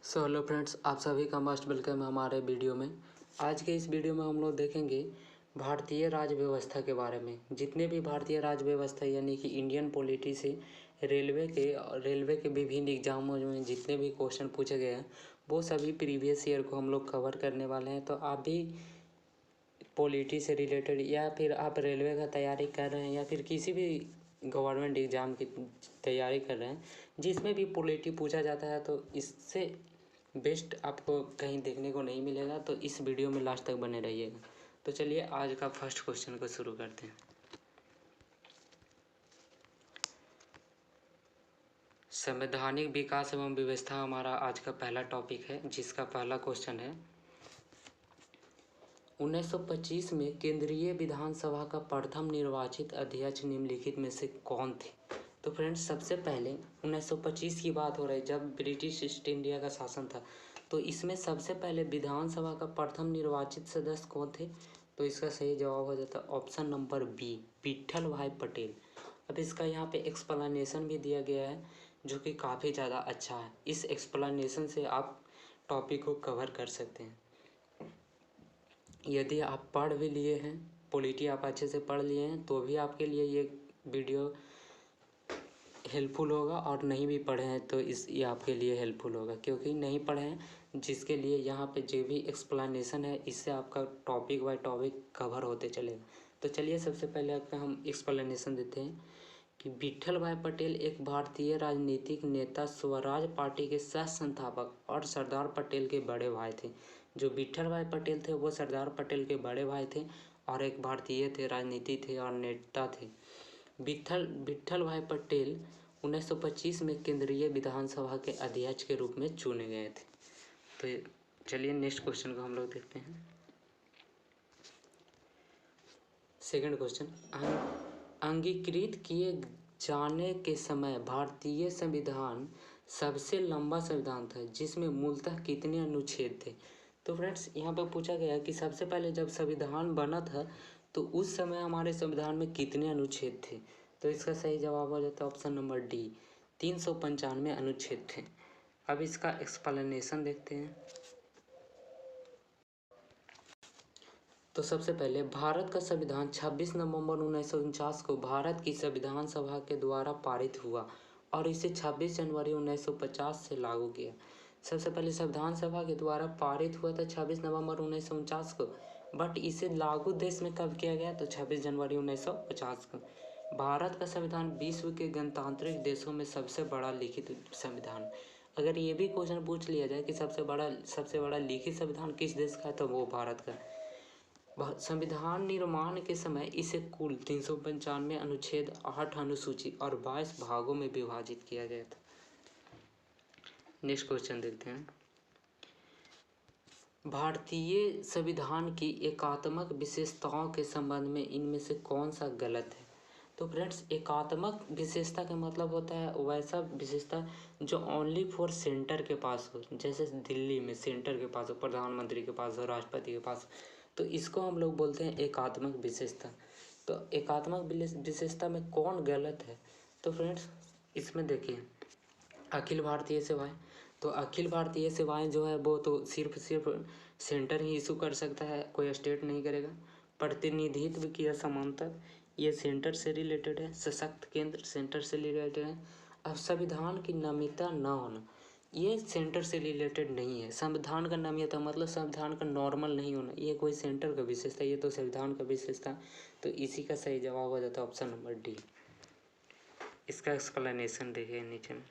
Hello friends, आप सभी का मस्ट वेलकम है हमारे वीडियो में। आज के इस वीडियो में हम लोग देखेंगे भारतीय राज्य व्यवस्था के बारे में। जितने भी भारतीय राज्य व्यवस्था यानी कि इंडियन पॉलिटी से रेलवे के विभिन्न एग्जामों में जितने भी क्वेश्चन पूछे गए हैं वो सभी प्रीवियस ईयर को हम लोग कवर करने वाले हैं। तो आप भी पॉलिटी से रिलेटेड या फिर आप रेलवे का तैयारी कर रहे हैं या फिर किसी भी गवर्नमेंट एग्ज़ाम की तैयारी कर रहे हैं जिसमें भी पॉलिटी पूछा जाता है, तो इससे बेस्ट आपको कहीं देखने को नहीं मिलेगा। तो इस वीडियो में लास्ट तक बने रहिएगा। तो चलिए आज का फर्स्ट क्वेश्चन को शुरू करते हैं। संवैधानिक विकास एवं व्यवस्था हमारा आज का पहला टॉपिक है, जिसका पहला क्वेश्चन है 1925 में केंद्रीय विधानसभा का प्रथम निर्वाचित अध्यक्ष निम्नलिखित में से कौन थे। तो फ्रेंड्स, सबसे पहले 1925 की बात हो रही है जब ब्रिटिश ईस्ट इंडिया का शासन था। तो इसमें सबसे पहले विधानसभा का प्रथम निर्वाचित सदस्य कौन थे। तो इसका सही जवाब हो जाता है ऑप्शन नंबर बी, विट्ठल भाई पटेल। अब इसका यहाँ पे एक्सप्लेनेशन भी दिया गया है जो कि काफ़ी ज़्यादा अच्छा है। इस एक्सप्लेनेशन से आप टॉपिक को कवर कर सकते हैं। यदि आप पढ़ भी लिए हैं, पॉलिटी आप अच्छे से पढ़ लिए हैं, तो भी आपके लिए ये वीडियो हेल्पफुल होगा, और नहीं भी पढ़े हैं तो ये आपके लिए हेल्पफुल होगा, क्योंकि नहीं पढ़े हैं जिसके लिए यहाँ पे जो भी एक्सप्लेनेशन है इससे आपका टॉपिक बाय टॉपिक कवर होते चलेगा। तो चलिए सबसे पहले आपका हम एक्सप्लेनेशन देते हैं कि विट्ठल भाई पटेल एक भारतीय राजनीतिक नेता, स्वराज पार्टी के सह संस्थापक और सरदार पटेल के बड़े भाई थे। जो विट्ठल भाई पटेल थे वो सरदार पटेल के बड़े भाई थे और एक भारतीय थे, राजनीति थे और नेता थे। विट्ठल भाई पटेल 1925 में केंद्रीय विधानसभा के अध्यक्ष के रूप में चुने गए थे। तो चलिए नेक्स्ट क्वेश्चन को हम लोग देखते हैं। सेकंड क्वेश्चन, अंगीकृत किए जाने के समय भारतीय संविधान सबसे लंबा संविधान था जिसमें मूलतः कितने अनुच्छेद थे। तो फ्रेंड्स, यहाँ पर पूछा गया कि सबसे पहले जब संविधान बना था तो उस समय हमारे संविधान में कितने अनुच्छेद थे। तो इसका सही जवाब हो जाता है ऑप्शन नंबर डी, 395 अनुच्छेद थे। अब इसका एक्सप्लेनेशन देखते हैं। तो सबसे पहले भारत का संविधान 26 नवंबर 1949 को भारत की संविधान सभा के द्वारा पारित हुआ और इसे 26 जनवरी 1950 से लागू किया। सबसे पहले संविधान सभा के द्वारा पारित हुआ था 26 नवंबर 1949 को, बट इसे लागू देश में कब किया गया तो 26 जनवरी 1950 को। भारत का संविधान विश्व के गणतांत्रिक देशों में सबसे बड़ा लिखित संविधान। अगर ये भी क्वेश्चन पूछ लिया जाए कि सबसे बड़ा लिखित संविधान किस देश का है तो वो भारत का। संविधान निर्माण के समय इसे कुल 395 अनुच्छेद, 8 अनुसूची और 22 भागों में विभाजित किया गया था। नेक्स्ट क्वेश्चन देखते हैं। भारतीय संविधान की एकात्मक विशेषताओं के संबंध में इनमें से कौन सा गलत है। तो फ्रेंड्स, एकात्मक विशेषता का मतलब होता है वैसा विशेषता जो ओनली फॉर सेंटर के पास हो, जैसे दिल्ली में सेंटर के पास हो, प्रधानमंत्री के पास हो, राष्ट्रपति के पास, तो इसको हम लोग बोलते हैं एकात्मक विशेषता। तो एकात्मक विशेषता में कौन गलत है। तो फ्रेंड्स, इसमें देखिए अखिल भारतीय सेवाएं, तो अखिल भारतीय सेवाएं जो है वो तो सिर्फ सेंटर ही इशू कर सकता है, कोई स्टेट नहीं करेगा। प्रतिनिधित्व की असमानता, ये सेंटर से रिलेटेड है। सशक्त केंद्र सेंटर से रिलेटेड है। अब संविधान की नम्यता न होना, ये सेंटर से रिलेटेड नहीं है। संविधान का नम्यता मतलब संविधान का नॉर्मल नहीं होना, ये कोई सेंटर का विशेषता, ये तो संविधान का विशेषता। तो इसी का सही जवाब हो जाता है ऑप्शन नंबर डी। इसका एक्सप्लेनेशन देखिए नीचे में।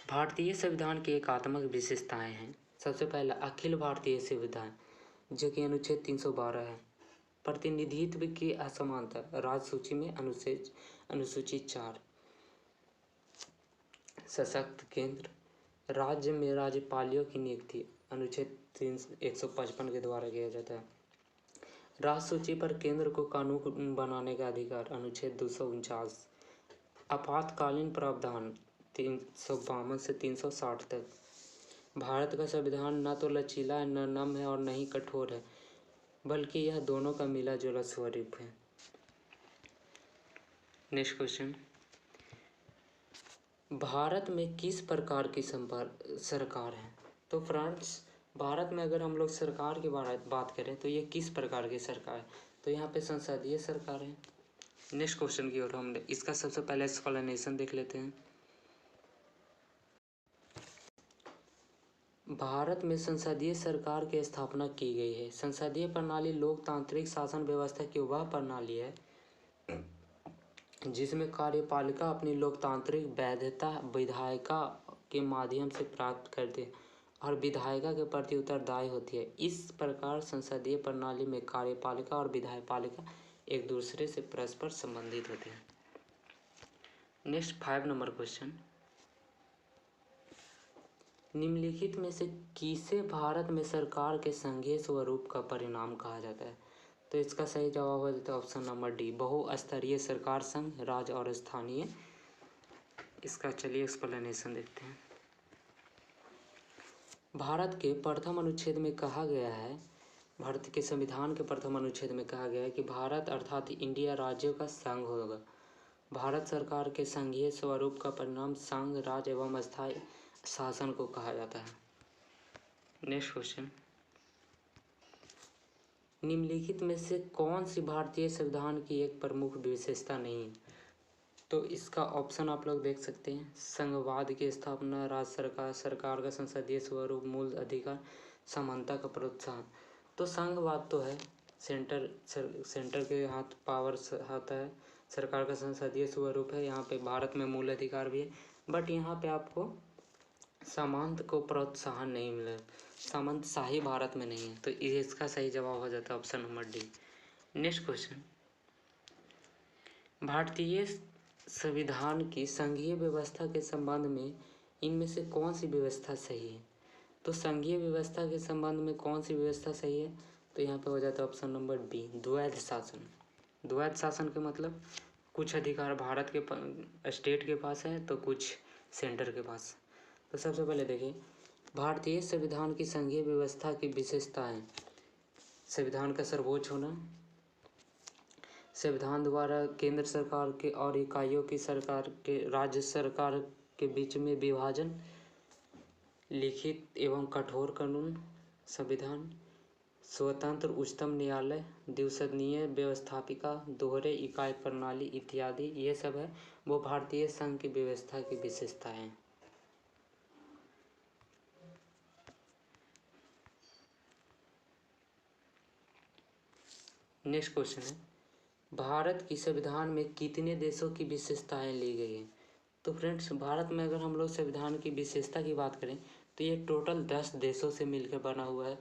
भारतीय संविधान की एकात्मक विशेषताएं हैं। सबसे पहला अखिल भारतीय संविधान जो कि अनुच्छेद 312 है। प्रतिनिधित्व की असमानता, राज्य में अनुसूची 4। सशक्त केंद्र, राज्य में राज्यपालियों की नियुक्ति अनुच्छेद 155 के द्वारा किया जाता है। राजसूची पर केंद्र को कानून बनाने का अधिकार अनुच्छेद 249। आपातकालीन प्रावधान 352 से 360 तक। भारत का संविधान न तो लचीला है, न नम है और न ही कठोर है, बल्कि यह दोनों का मिला जुला स्वरूप है। नेक्स्ट क्वेश्चन, भारत में किस प्रकार की सरकार है? तो फ्रेंड्स, भारत में अगर हम लोग सरकार की बात करें तो ये किस प्रकार की सरकार है? तो यहाँ पे संसदीय सरकार है। नेक्स्ट क्वेश्चन की ओर हम इसका सबसे पहले एक्सप्लेनेशन देख लेते हैं। भारत में संसदीय सरकार की स्थापना की गई है। संसदीय प्रणाली लोकतांत्रिक शासन व्यवस्था की वह प्रणाली है जिसमें कार्यपालिका अपनी लोकतांत्रिक वैधता विधायिका के माध्यम से प्राप्त करती है और विधायिका के प्रति उत्तरदायी होती है। इस प्रकार संसदीय प्रणाली में कार्यपालिका और विधायपालिका एक दूसरे से परस्पर संबंधित होते हैं। नेक्स्ट 5 नंबर क्वेश्चन, निम्नलिखित में से किसे भारत में सरकार के संघीय स्वरूप का परिणाम कहा जाता है? तो इसका सही जवाब हो जाता है ऑप्शन नंबर डी, बहुस्तरीय सरकार, संघ, राज्य और स्थानीय। इसका चलिए एक्सप्लेनेशन देखते हैं। भारत के प्रथम अनुच्छेद में कहा गया है, भारत के संविधान के प्रथम अनुच्छेद में कहा गया है कि भारत अर्थात इंडिया राज्यों का संघ होगा। भारत सरकार के संघीय स्वरूप का परिणाम संघ, राज्य एवं स्थायी शासन को कहा जाता है। नेक्स्ट क्वेश्चन, निम्नलिखित में से कौन सी भारतीय संविधान की एक प्रमुख विशेषता नहीं है? तो इसका ऑप्शन आप लोग देख सकते हैं। संघवाद की स्थापना, राज्य सरकार का संसदीय स्वरूप, मूल अधिकार, समानता का प्रोत्साहन। तो संघवाद तो है, सेंटर के हाथ पावर होता है, सरकार का संसदीय स्वरूप है, यहाँ पे भारत में मूल अधिकार भी है, बट यहाँ पे आपको सामंत को प्रोत्साहन नहीं मिला, सामंतशाही भारत में नहीं है। तो इसका सही जवाब हो जाता है option number D. Next question, भारतीय संविधान की संघीय व्यवस्था के संबंध में इनमें से कौन सी व्यवस्था सही है? तो संघीय व्यवस्था के संबंध में कौन सी व्यवस्था सही है? तो यहाँ पे हो जाता है ऑप्शन नंबर बी, द्वैध शासन। द्वैध शासन के मतलब कुछ अधिकार भारत के स्टेट के पास है तो कुछ सेंटर के पास। तो सबसे पहले देखिए, भारतीय संविधान की संघीय व्यवस्था की विशेषताएं: संविधान का सर्वोच्च होना, संविधान द्वारा केंद्र सरकार के और इकाइयों की सरकार के राज्य सरकार के बीच में विभाजन, लिखित एवं कठोर कानून, संविधान, स्वतंत्र उच्चतम न्यायालय, द्विसदनीय व्यवस्थापिका, दोहरे इकाई प्रणाली इत्यादि, ये सब है वो भारतीय संघ की व्यवस्था की विशेषताएं हैं। नेक्स्ट क्वेश्चन है, भारत की संविधान में कितने देशों की विशेषताएं ली गई हैं? तो फ्रेंड्स, भारत में अगर हम लोग संविधान की विशेषता की बात करें तो ये टोटल 10 देशों से मिलकर बना हुआ है।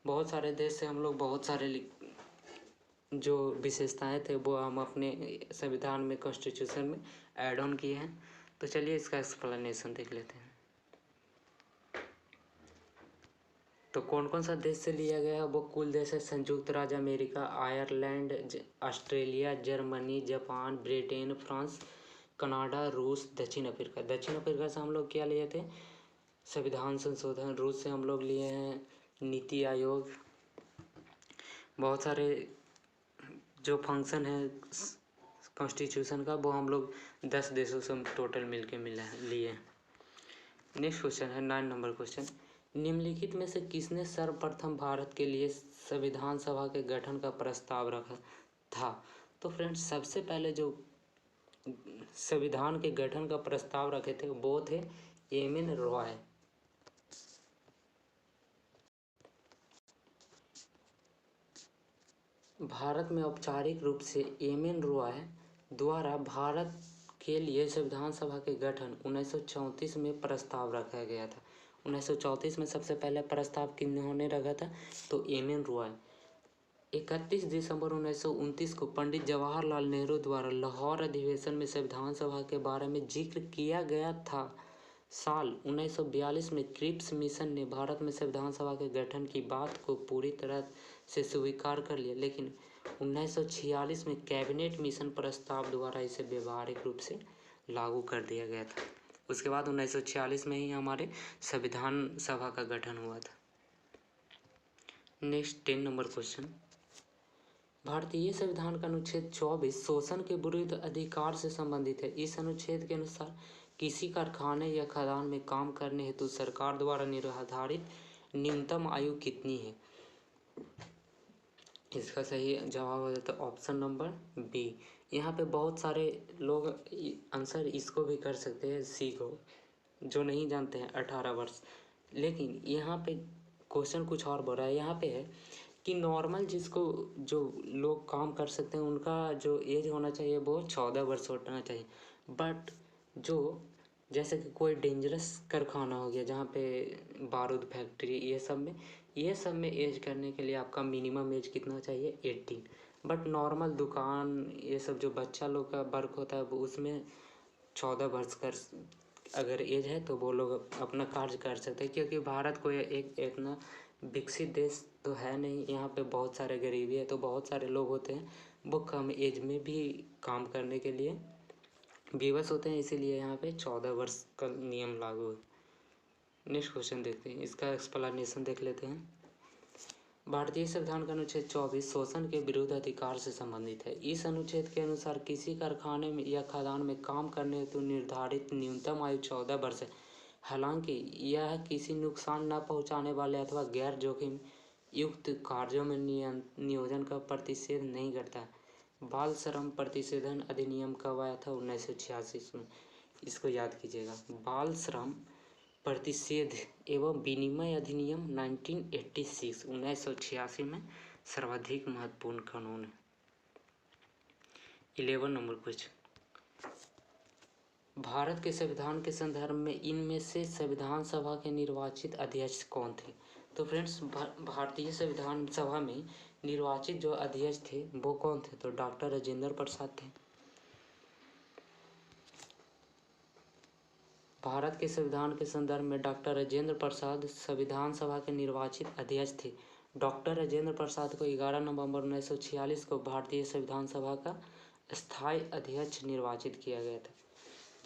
बहुत सारे देश से हम लोग बहुत सारे जो विशेषताएं थे वो हम अपने संविधान में, कॉन्स्टिट्यूशन में ऐड ऑन किए हैं। तो चलिए इसका एक्सप्लेनेशन देख लेते हैं। तो कौन कौन सा देश से लिया गया है? वो कुल देश है: संयुक्त राज्य America, Ireland, Australia, Germany, Japan, Britain, France, Canada, रूस, दक्षिण अफ्रीका। दक्षिण अफ्रीका से हम लोग क्या लिए थे? संविधान संशोधन। रूस से हम लोग लिए हैं नीति आयोग। बहुत सारे जो फंक्शन है कॉन्स्टिट्यूशन का वो हम लोग 10 देशों से टोटल मिलके लिए। नेक्स्ट क्वेश्चन है 9 नंबर क्वेश्चन, निम्नलिखित में से किसने सर्वप्रथम भारत के लिए संविधान सभा के गठन का प्रस्ताव रखा था? तो फ्रेंड्स, सबसे पहले जो संविधान के गठन का प्रस्ताव रखे थे वो थे एम.एन. रॉय। भारत में औपचारिक रूप से एम.एन. रॉय द्वारा भारत के लिए संविधान सभा के गठन 1934 में प्रस्ताव रखा गया था। 1934 में सबसे पहले प्रस्ताव किन्होंने रखा था? तो एम.एन. रॉय। 31 दिसंबर 1929 को पंडित जवाहरलाल नेहरू द्वारा लाहौर अधिवेशन में संविधान सभा के बारे में जिक्र किया गया था। साल 1942 में क्रिप्स मिशन ने भारत में संविधान सभा के गठन की बात को पूरी तरह से स्वीकार कर लिया, लेकिन 1946 में कैबिनेट मिशन प्रस्ताव द्वारा इसे व्यवहारिक रूप से लागू कर दिया गया था। उसके बाद 1946 में ही हमारे संविधान सभा का गठन हुआ था। नेक्स्ट 10 नंबर क्वेश्चन, भारतीय संविधान का अनुच्छेद 24 शोषण के विरुद्ध अधिकार से संबंधित है। इस अनुच्छेद के अनुसार किसी कारखाने या खदान में काम करने हेतु सरकार द्वारा निर्धारित न्यूनतम आयु कितनी है? इसका सही जवाब हो जाता है ऑप्शन नंबर बी। यहाँ पे बहुत सारे लोग आंसर इसको भी कर सकते हैं, सी को, जो नहीं जानते हैं 18 वर्ष। लेकिन यहाँ पे क्वेश्चन कुछ और बोल रहा है। यहाँ पे है कि नॉर्मल जिसको जो लोग काम कर सकते हैं उनका जो एज होना चाहिए वो 14 वर्ष होना चाहिए। बट जो जैसे कि कोई डेंजरस कारखाना हो गया जहाँ पे बारूद फैक्ट्री, ये सब में एज करने के लिए आपका मिनिमम एज कितना चाहिए? 18। बट नॉर्मल दुकान ये सब जो बच्चा लोग का वर्क होता है वो उसमें 14 वर्ष कर अगर एज है तो वो लोग अपना कार्य कर सकते हैं, क्योंकि भारत कोई एक इतना विकसित देश तो है नहीं। यहाँ पे बहुत सारे गरीबी है, तो बहुत सारे लोग होते हैं वो कम एज में भी काम करने के लिए विवश होते हैं, इसीलिए यहाँ पे 14 वर्ष का नियम लागू है। नेक्स्ट क्वेश्चन देखते हैं, इसका एक्सप्लेनेशन देख लेते हैं। भारतीय संविधान का अनुच्छेद 24 शोषण के विरुद्ध अधिकार से संबंधित है। इस अनुच्छेद के अनुसार किसी कारखाने में या खदान में काम करने हेतु निर्धारित न्यूनतम आयु 14 वर्ष है। हालांकि यह किसी नुकसान न पहुंचाने वाले अथवा गैर जोखिम युक्त कार्यों में नियोजन का प्रतिषेध नहीं करता है। बाल श्रम प्रतिषेधन अधिनियम कब आया था? 1986 में। इसको याद कीजिएगा। बाल श्रम प्रतिषेध एवं विनिमय अधिनियम 1986 में सर्वाधिक महत्वपूर्ण कानून है। 11 नंबर क्वेश्चन, भारत के संविधान के संदर्भ में इनमें से संविधान सभा के निर्वाचित अध्यक्ष कौन थे? तो फ्रेंड्स, भारतीय संविधान सभा में निर्वाचित जो अध्यक्ष थे वो कौन थे? तो डॉक्टर राजेंद्र प्रसाद थे। भारत के संविधान के संदर्भ में डॉक्टर राजेंद्र प्रसाद संविधान सभा के निर्वाचित अध्यक्ष थे। डॉक्टर राजेंद्र प्रसाद को 11 नवंबर 1946 को भारतीय संविधान सभा का स्थायी अध्यक्ष निर्वाचित किया गया था,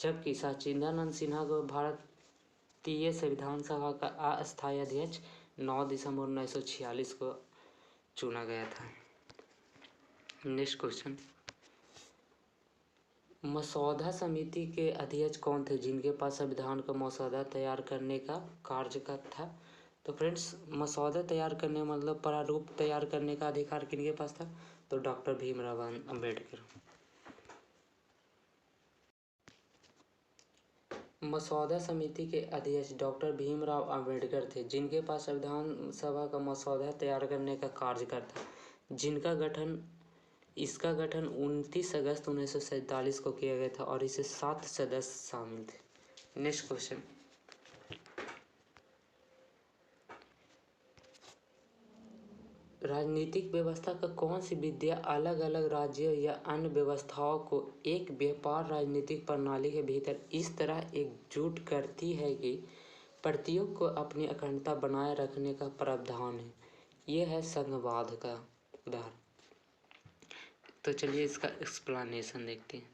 जबकि सच्चिदानंद सिन्हा को भारतीय संविधान सभा का अस्थायी अध्यक्ष 9 दिसंबर 1946 को चुना गया था। नेक्स्ट क्वेश्चन, मसौदा समिति के अध्यक्ष कौन थे जिनके पास संविधान का मसौदा तैयार करने का कार्य का था? तो फ्रेंड्स, मसौदा तैयार करने मतलब प्रारूप तैयार करने का अधिकार किनके पास था? तो डॉक्टर भीमराव अंबेडकर। मसौदा समिति के अध्यक्ष डॉक्टर भीमराव अंबेडकर थे, जिनके पास संविधान सभा का मसौदा तैयार करने का कार्य था, इसका गठन 29 अगस्त 1947 को किया गया था और इसे 7 सदस्य शामिल थे। नेक्स्ट क्वेश्चन, राजनीतिक व्यवस्था का कौन सी विद्या अलग अलग राज्यों या अन्य व्यवस्थाओं को एक व्यापार राजनीतिक प्रणाली के भीतर इस तरह एकजुट करती है कि प्रत्येक को अपनी अखंडता बनाए रखने का प्रावधान है? यह है संघवाद का उदाहरण। तो चलिए इसका एक्सप्लेनेशन देखते हैं।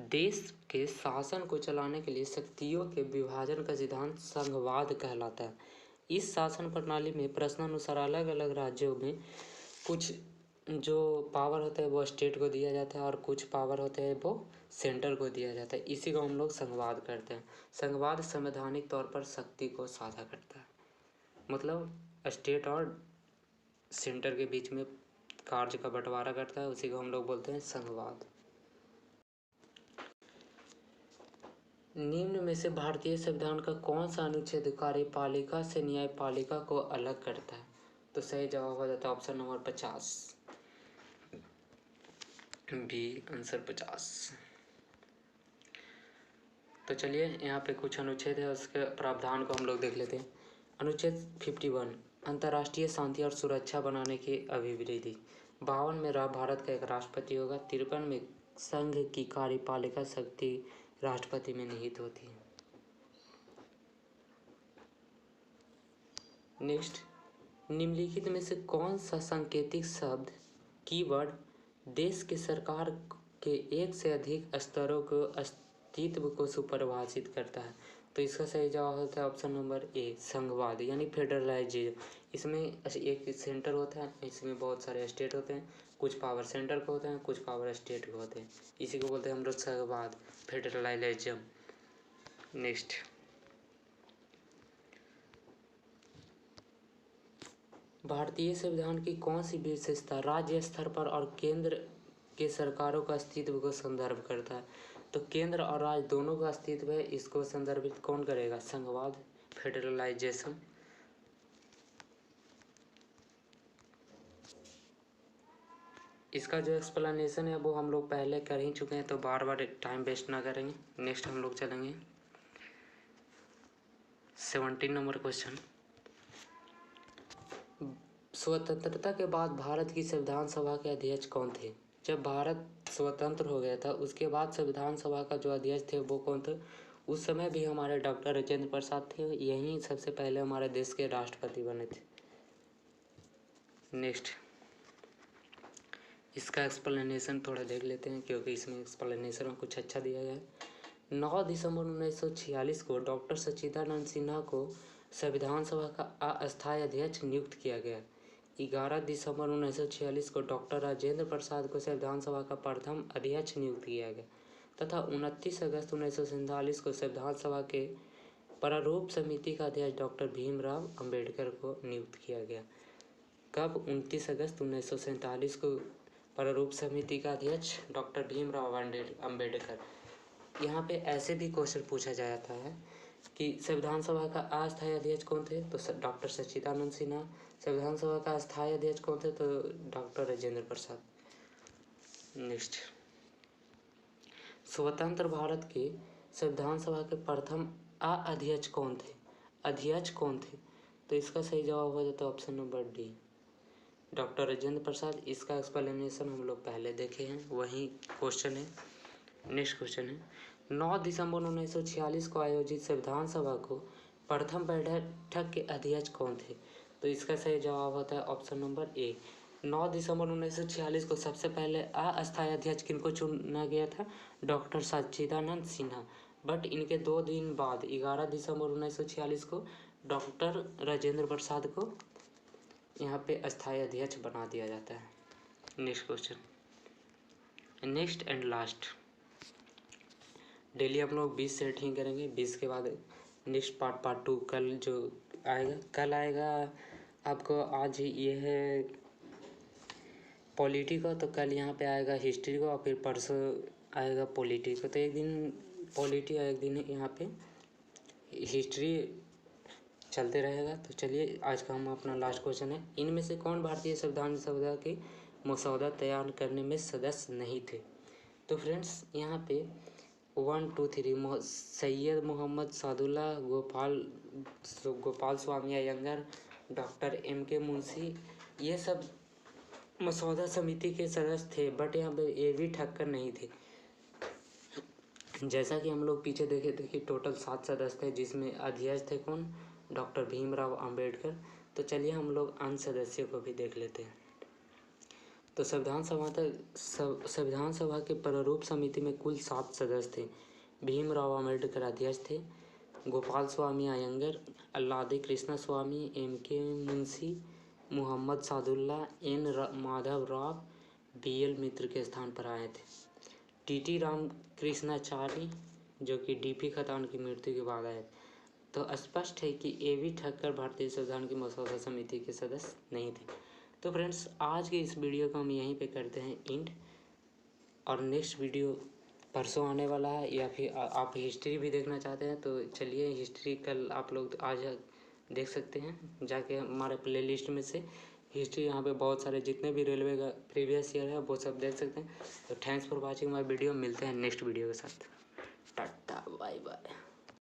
देश के शासन को चलाने के लिए शक्तियों के विभाजन का सिद्धांत संघवाद कहलाता है। इस शासन प्रणाली में प्रश्नानुसार अलग अलग राज्यों में कुछ जो पावर होता है वो स्टेट को दिया जाता है और कुछ पावर होते हैं वो सेंटर को दिया जाता है। इसी को हम लोग संघवाद करते हैं। संघवाद संवैधानिक तौर पर शक्ति को साझा करता है, मतलब स्टेट और सेंटर के बीच में कार्य का बंटवारा करता है, उसी को हम लोग बोलते हैं संघवाद। निम्न में से भारतीय संविधान का कौन सा अनुच्छेद कार्यपालिका से न्यायपालिका को अलग करता है? तो सही जवाब हो जाता है ऑप्शन नंबर 50 बी, आंसर 50। तो चलिए यहाँ पे कुछ अनुच्छेद है, उसके प्रावधान को हम लोग देख लेते हैं। अनुच्छेद 51 अंतर्राष्ट्रीय शांति और सुरक्षा बनाने की अभिवृद्धि। 52 में भारत का एक राष्ट्रपति होगा। 53 में संघ की कार्यपालिका शक्ति राष्ट्रपति में निहित होती है। नेक्स्ट, निम्नलिखित में से कौन सा सांकेतिक शब्द कीवर्ड देश के सरकार के एक से अधिक स्तरों को अस्तित्व को सुपरिभाषित करता है? तो इसका सही जवाब होता है ऑप्शन नंबर ए, संघवाद यानी फेडरलाइजेशन। इसमें एक सेंटर होता है, इसमें बहुत सारे स्टेट होते हैं, कुछ पावर सेंटर को होते हैं, कुछ पावर स्टेट को होते हैं। इसी को बोलते हैं हम लोग संघवाद, फेडरलाइजेशन। नेक्स्ट, भारतीय संविधान की कौन सी विशेषता राज्य स्तर पर और केंद्र के सरकारों का अस्तित्व को संदर्भ करता है? तो केंद्र और राज्य दोनों का अस्तित्व है, इसको संदर्भित कौन करेगा? संघवाद, फेडरलाइजेशन। इसका जो एक्सप्लेनेशन है वो हम लोग पहले कर ही चुके हैं, तो बार बार टाइम वेस्ट ना करेंगे। नेक्स्ट हम लोग चलेंगे 17 नंबर क्वेश्चन। स्वतंत्रता के बाद भारत की संविधान सभा के अध्यक्ष कौन थे? जब भारत स्वतंत्र हो गया था उसके बाद संविधान सभा का जो अध्यक्ष थे वो कौन थे? उस समय भी हमारे डॉक्टर राजेंद्र प्रसाद थे, यही सबसे पहले हमारे देश के राष्ट्रपति बने थे। नेक्स्ट, इसका एक्सप्लेनेशन थोड़ा देख लेते हैं क्योंकि इसमें एक्सप्लेनेशन में कुछ अच्छा दिया गया है। 9 दिसंबर 1946 को डॉक्टर सच्चिदानंद सिन्हा को संविधान सभा का अस्थायी अध्यक्ष नियुक्त किया गया। 11 दिसंबर 1946 को डॉक्टर राजेंद्र प्रसाद को संविधान सभा का प्रथम अध्यक्ष नियुक्त किया गया तथा 29 अगस्त 1947 को संविधान सभा के प्रारूप समिति का अध्यक्ष डॉक्टर भीमराव अंबेडकर को नियुक्त किया गया। कब? 29 अगस्त 1947 को प्रारूप समिति का अध्यक्ष डॉक्टर भीमराव अंबेडकर। यहाँ पे ऐसे भी क्वेश्चन पूछा जाता है कि संविधान सभा का अस्थायी अध्यक्ष कौन थे? तो डॉक्टर सच्चिदानंद सिन्हा। संविधान सभा का अस्थायी अध्यक्ष कौन थे? तो डॉक्टर राजेंद्र प्रसाद। नेक्स्ट, स्वतंत्र भारत के संविधान सभा के प्रथम अध्यक्ष कौन थे? अध्यक्ष कौन थे? तो इसका सही जवाब हो जाता है option number D, doctor Rajendra Prasad. इसका एक्सप्लेनेशन हम लोग पहले देखे हैं, वही क्वेश्चन है। नेक्स्ट क्वेश्चन है, 9 दिसंबर 1946 को आयोजित संविधान सभा को प्रथम बैठक के अध्यक्ष कौन थे? तो इसका सही जवाब होता है ऑप्शन नंबर ए। 9 दिसंबर 1946 को सबसे पहले अस्थायी अध्यक्ष किनको चुना गया था? Doctor Sachchidanand Sinha. बट इनके 2 दिन बाद 11 दिसंबर 1946 को डॉक्टर राजेंद्र प्रसाद को यहाँ पे अस्थायी अध्यक्ष बना दिया जाता है। Next question, next and last. Daily हम लोग 20 सेट ही करेंगे, 20 के बाद नेक्स्ट पार्ट 2 कल जो आएगा, कल आएगा आपको। आज ये है पॉलिटी का, तो कल यहाँ पे आएगा हिस्ट्री का, और फिर परसों आएगा पॉलिटी का। तो एक दिन पॉलिटी और एक दिन यहाँ पे हिस्ट्री चलते रहेगा। तो चलिए आज का हम अपना लास्ट क्वेश्चन है, इनमें से कौन भारतीय संविधान सभा के मसौदा तैयार करने में सदस्य नहीं थे? तो फ्रेंड्स यहाँ पे 1 2 3 सैयद मोहम्मद सादुल्ला, गोपाल स्वामी अयंगर, डॉक्टर M.K. मुंशी, ये सब मसौदा समिति के सदस्य थे, बट यहाँ पे A.V. ठक्कर नहीं थे। जैसा कि हम लोग पीछे देखे थे कि टोटल 7 सदस्य थे, जिसमें अध्यक्ष थे कौन? डॉक्टर भीमराव अंबेडकर। तो चलिए हम लोग अन्य सदस्यों को भी देख लेते हैं। तो संविधान सभा के प्रारूप समिति में कुल 7 सदस्य थे। भीमराव अंबेडकर अध्यक्ष थे, गोपाल स्वामी अयंगर, अल्लादी कृष्ण स्वामी, M.K. Munshi, Mohammad Sadulla, N. Madhav Rao, B.L. मित्र के स्थान पर आए थे। T.T. रामकृष्णाचारी जो कि D.P. खतान की मृत्यु के बाद आए थे। तो स्पष्ट है कि A.V. ठक्कर भारतीय संविधान की मसौदा समिति के सदस्य नहीं थे। तो फ्रेंड्स आज के इस वीडियो को हम यहीं पे करते हैं एंड, और नेक्स्ट वीडियो परसों आने वाला है। या फिर आप हिस्ट्री भी देखना चाहते हैं तो चलिए हिस्ट्री कल आप लोग आज देख सकते हैं जाके हमारे प्लेलिस्ट में से हिस्ट्री। यहाँ पे बहुत सारे जितने भी रेलवे का प्रीवियस ईयर है वो सब देख सकते हैं। तो thanks for watching my video, मिलते हैं नेक्स्ट वीडियो के साथ। Tata bye bye.